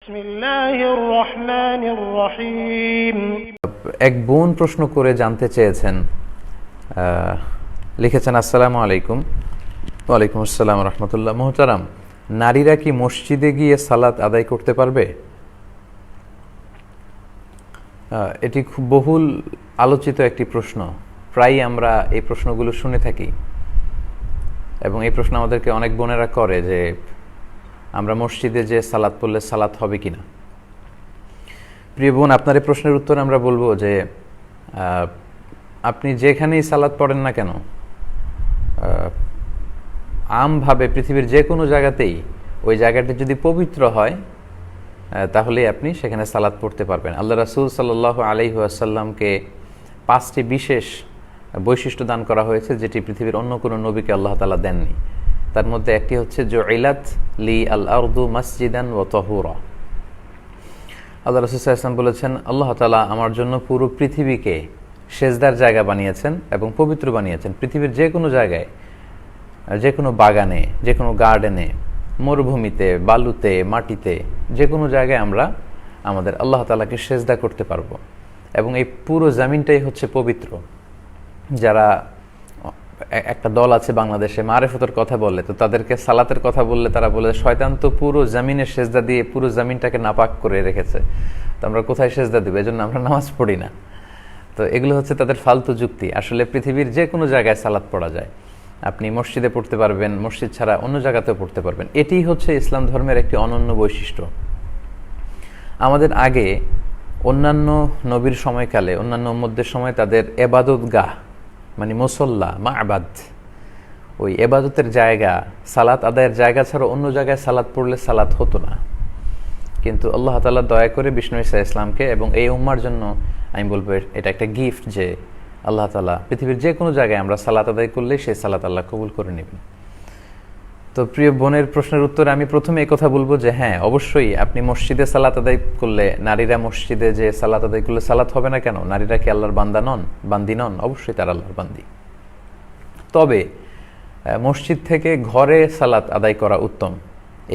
বিসমিল্লাহির রহমানির রহিম। এক বোন প্রশ্ন করে জানতে চেয়েছেন, লিখেছেন আসসালামু আলাইকুম। ওয়ালাইকুম আসসালাম রহমতুল্লাহ। মোহতারাম, নারীরা কি মসজিদে গিয়ে সালাত আদায় করতে পারবে? এটি খুব বহুল আলোচিত একটি প্রশ্ন। প্রায়ই আমরা এই প্রশ্নগুলো শুনে থাকি এবং এই প্রশ্ন আমাদেরকে অনেক বোনেরা করে যে আমরা মসজিদে যে সালাত পড়লে সালাত হবে কিনা। প্রিয় বোন, আপনার এই প্রশ্নের উত্তরে আমরা বলবো যে আপনি যেখানেই সালাত পড়েন না কেন, আমভাবে পৃথিবীর যে কোনো জায়গাতেই ওই জায়গাটি যদি পবিত্র হয় তাহলেই আপনি সেখানে সালাত পড়তে পারবেন। আল্লাহ রাসূল সাল্লাল্লাহু আলাইহি ওয়াসাল্লামকে 5টি বিশেষ বৈশিষ্ট্য দান করা হয়েছে যেটি পৃথিবীর অন্য কোনো নবীকে আল্লাহ তাআলা দেননি। তার মধ্যে একটি হচ্ছে জুইলাত লি আল আরদু মসজিদান ওয়া তাহুরা। আল্লাহ রাসূল সাল্লাল্লাহু আলাইহি ওয়াসাল্লাম বলেছেন, আল্লাহ তাআলা আমার জন্য পুরো পৃথিবীকে সেজদার জায়গা বানিয়েছেন এবং পবিত্র বানিয়েছেন। পৃথিবীর যে কোনো জায়গায়, যে কোনো বাগানে, যে কোনো গার্ডেনে, মরুভূমিতে, বালুতে, মাটিতে, যে কোনো জায়গায় আমরা আমাদের আল্লাহ তাআলাকে সেজদা করতে পারবো এবং এই পুরো জমিনটাই হচ্ছে পবিত্র। যারা একটা দল আছে বাংলাদেশে মারেফতের কথা বলে, তো তাদেরকে সালাতের কথা বললে তারা বলে শয়তান তো পুরো জমিনের সেজদা দিয়ে পুরো জমিনটাকে নাপাক করে রেখেছে, তো আমরা কোথায় সেজদা দেবো, এজন্য আমরা নামাজ পড়ি না। তো এগুলো হচ্ছে তাদের ফালতু যুক্তি। আসলে পৃথিবীর যে কোনো জায়গায় সালাত পড়া যায়। আপনি মসজিদে পড়তে পারবেন, মসজিদ ছাড়া অন্য জায়গাতেও পড়তে পারবেন। এটিই হচ্ছে ইসলাম ধর্মের একটি অনন্য বৈশিষ্ট্য। আমাদের আগে অন্যান্য নবীর সময়কালে, অন্যান্য উম্মতদের সময় তাদের এবাদতগাহ মানে মুসল্লা মা'বাদ, ওই এবাদতের জায়গা, সালাত আদায়ের জায়গা ছাড়া অন্য জায়গায় সালাত পড়লে সালাত হতো না। কিন্তু আল্লাহ তাআলা দয়া করে বিষ্ণু ঈসা ইসলামকে এবং এই উম্মার জন্য আমি বলবো এটা একটা গিফট যে আল্লাহ তাআলা পৃথিবীর যে কোনো জায়গায় আমরা সালাত আদায় করলে সেই সালাত আল্লাহ কবুল করে নেবেন। তো প্রিয় বোনের প্রশ্নের উত্তরে আমি প্রথমে এই কথা বলবো যে হ্যাঁ, অবশ্যই আপনি মসজিদে সালাত আদায় করলে, নারীরা মসজিদে যে সালাত আদায় করলে সালাত হবে না কেন? নারীরা কি আল্লাহর বান্দি নন? অবশ্যই তারা আল্লাহর বান্দি। তবে মসজিদ থেকে ঘরে সালাত আদায় করা উত্তম।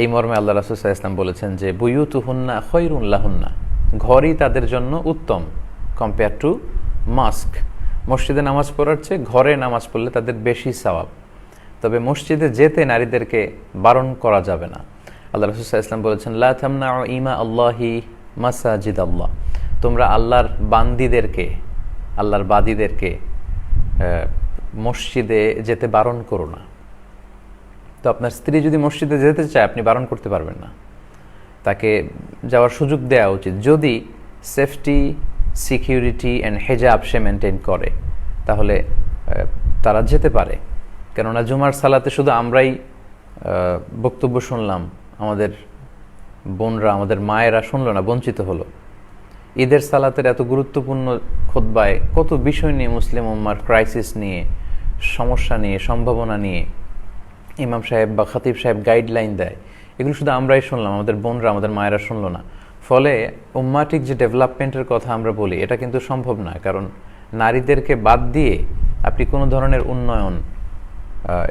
এই মর্মে আল্লাহ রাসূল সাল্লাল্লাহু আলাইহি ওয়াসাল্লাম বলেছেন যে বুয়ুতুহুন্না খায়রুন লাহুন্না, ঘরই তাদের জন্য উত্তম কম্পেয়ার টু মস্ক। মসজিদে নামাজ পড়ার চেয়ে ঘরে নামাজ পড়লে তাদের বেশি সওয়াব। তবে মসজিদে যেতে নারীদেরকে বারণ করা যাবে না। আল্লাহ রাসূল সাল্লাল্লাহু আলাইহি ওয়াসাল্লাম বলেছেন লা তামনাউ ইমা আল্লাহি মাসাজিদ আল্লাহ, তোমরা আল্লাহর বান্দীদেরকে, আল্লাহর বাদীদেরকে মসজিদে যেতে বারণ করো না। তো আপনার স্ত্রী যদি মসজিদে যেতে চায় আপনি বারণ করতে পারবেন না, তাকে যাওয়ার সুযোগ দেওয়া উচিত। যদি সেফটি, সিকিউরিটি অ্যান্ড হেজাব সে মেনটেন করে তাহলে তারা যেতে পারে। কেননা জুমার সালাতে শুধু আমরাই বক্তব্য শুনলাম, আমাদের বোনরা, আমাদের মায়েরা শুনলো না, বঞ্চিত হলো। ঈদের সালাতের এত গুরুত্বপূর্ণ খুতবায় কত বিষয় নিয়ে, মুসলিম উম্মার ক্রাইসিস নিয়ে, সমস্যা নিয়ে, সম্ভাবনা নিয়ে ইমাম সাহেব বা খতিব সাহেব গাইডলাইন দেয়, এগুলো শুধু আমরাই শুনলাম, আমাদের বোনরা, আমাদের মায়েরা শুনলো না। ফলে উম্মাটিক যে ডেভেলপমেন্টের কথা আমরা বলি এটা কিন্তু সম্ভব না। কারণ নারীদেরকে বাদ দিয়ে আপনি কোনো ধরনের উন্নয়ন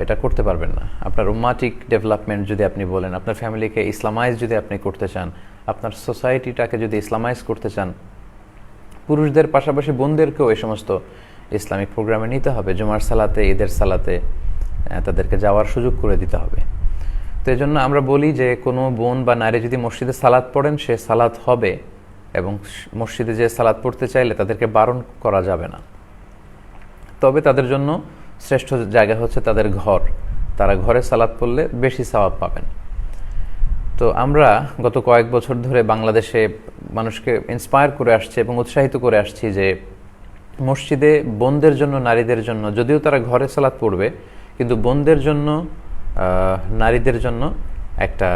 এটা করতে পারবেন না। আপনার উম্মাটিক ডেভেলপমেন্ট যদি আপনি বলেন, আপনার ফ্যামিলিকে ইসলামাইজ যদি আপনি করতে চান, আপনার সোসাইটিটাকে যদি ইসলামাইজ করতে চান, পুরুষদের পাশাপাশি বোনদেরকেও এই সমস্ত ইসলামিক প্রোগ্রামে নিতে হবে। জুমার সালাতে, ঈদের সালাতে তাদেরকে যাওয়ার সুযোগ করে দিতে হবে। তো এই জন্য আমরা বলি যে কোনো বোন বা নারী যদি মসজিদে সালাত পড়েন সে সালাত হবে, এবং মসজিদে যে সালাত পড়তে চাইলে তাদেরকে বারণ করা যাবে না। তবে তাদের জন্য শ্রেষ্ঠ জায়গা হচ্ছে তাদের ঘর। তারা ঘরে সালাত পড়লে বেশি সওয়াব পাবেন। তো আমরা গত কয়েক বছর ধরে বাংলাদেশে মানুষকে ইন্সপায়ার করে আসছি এবং উৎসাহিত করে আসছি যে মসজিদে বোনদের জন্য, নারীদের জন্য, যদিও তারা ঘরে সালাত পড়বে কিন্তু বোনদের জন্য, নারীদের জন্য একটা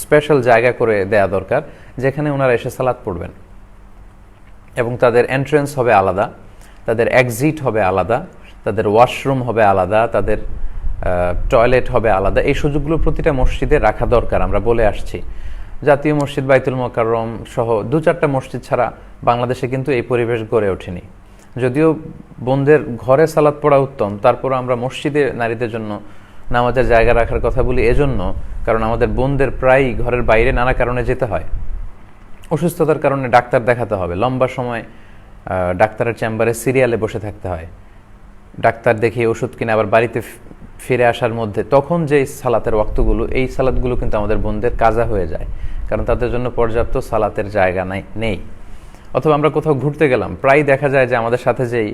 স্পেশাল জায়গা করে দেয়া দরকার, যেখানে ওনারা এসে সালাত পড়বেন এবং তাদের এন্ট্রেন্স হবে আলাদা, তাদের এক্সিট হবে আলাদা, তাদের ওয়াশরুম হবে আলাদা, তাদের টয়লেট হবে আলাদা। এই সুযোগগুলো প্রতিটা মসজিদে রাখা দরকার, আমরা বলে আসছি। জাতীয় মসজিদ, বাইতুল মোকাররম সহ 2-4টা মসজিদ ছাড়া বাংলাদেশে কিন্তু এই পরিবেশ গড়ে ওঠেনি। যদিও বোনদের ঘরে সালাত পড়া উত্তম, তারপর আমরা মসজিদে নারীদের জন্য নামাজের জায়গা রাখার কথা বলি এজন্য, কারণ আমাদের বোনদের প্রায় ঘরের বাইরে নানা কারণে যেতে হয়। অসুস্থতার কারণে ডাক্তার দেখাতে হবে, লম্বা সময় ডাক্তারের চেম্বারে সিরিয়ালে বসে থাকতে হয়, ডাক্তার দেখিয়ে ওষুধ কিনে আবার বাড়িতে ফিরে আসার মধ্যে তখন যে সালাতের ওয়াক্তগুলো, এই সালাতগুলো কিন্তু আমাদের বোনদের কাজা হয়ে যায়, কারণ তাদের জন্য পর্যাপ্ত সালাতের জায়গা নেই। অথবা আমরা কোথাও ঘুরতে গেলাম, প্রায় দেখা যায় যে আমাদের সাথে যেই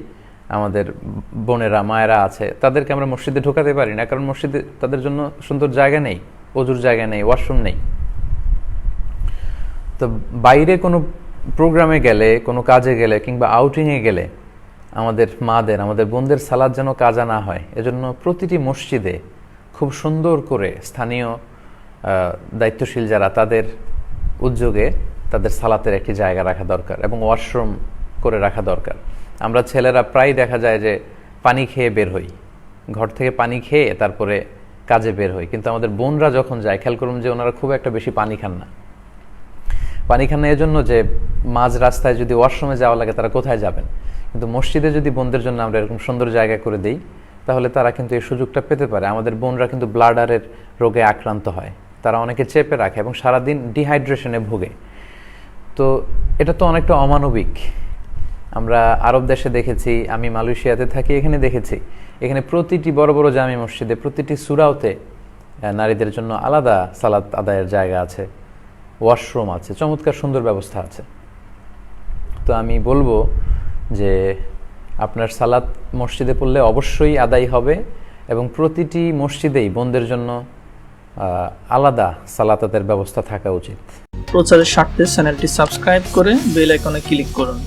আমাদের বোনেরা মায়েরা আছে তাদেরকে আমরা মসজিদে ঢোকাতে পারি না, কারণ মসজিদে তাদের জন্য সুন্দর জায়গা নেই, অজুর জায়গা নেই, ওয়াশরুম নেই। তো বাইরে কোনো প্রোগ্রামে গেলে, কোনো কাজে গেলে কিংবা আউটিংয়ে গেলে আমাদের বোনদের সালাত যেন কাজা না হয়, এজন্য প্রতিটি মসজিদে খুব সুন্দর করে স্থানীয় দায়িত্বশীল যারা তাদের উদ্যোগে তাদের সালাতের একটি জায়গা রাখা দরকার এবং ওয়াশরুম করে রাখা দরকার। আমরা ছেলেরা প্রায় দেখা যায় যে পানি খেয়ে বের হই, ঘর থেকে পানি খেয়ে তারপরে কাজে বের হই, কিন্তু আমাদের বোনরা যখন যায় খেয়াল করুন যে ওনারা খুব একটা বেশি পানি খান না এজন্য যে মাঝ রাস্তায় যদি ওয়াশরুমে যাওয়া লাগে তারা কোথায় যাবেন, কিন্তু মসজিদে যদি বোনদের জন্য আমরা এরকম সুন্দর জায়গা করে দিই তাহলে তারা কিন্তু এই সুযোগটা পেতে পারে। আমাদের বোনরা কিন্তু ব্লাডারের রোগে আক্রান্ত হয়, তারা অনেকে চেপে রাখে এবং সারাদিন ডিহাইড্রেশনে ভোগে। তো এটা তো অনেকটা অমানবিক। আমরা আরব দেশে দেখেছি, আমি মালয়েশিয়াতে থাকি, এখানে দেখেছি, এখানে প্রতিটি বড় বড় জামি মসজিদে প্রতিটি সূরাতে নারীদের জন্য আলাদা সালাত আদায়ের জায়গা আছে, ওয়াশরুম আছে, চমৎকার সুন্দর ব্যবস্থা আছে। তো আমি বলবো যে আপনার সালাত মসজিদে পড়লে অবশ্যই আদায় হবে এবং প্রতিটি মসজিদেই বোনদের জন্য আলাদা সালাত আদায়ের ব্যবস্থা থাকা উচিত। প্রচারের স্বার্থে চ্যানেলটি সাবস্ক্রাইব করে বেল আইকনে ক্লিক করুন।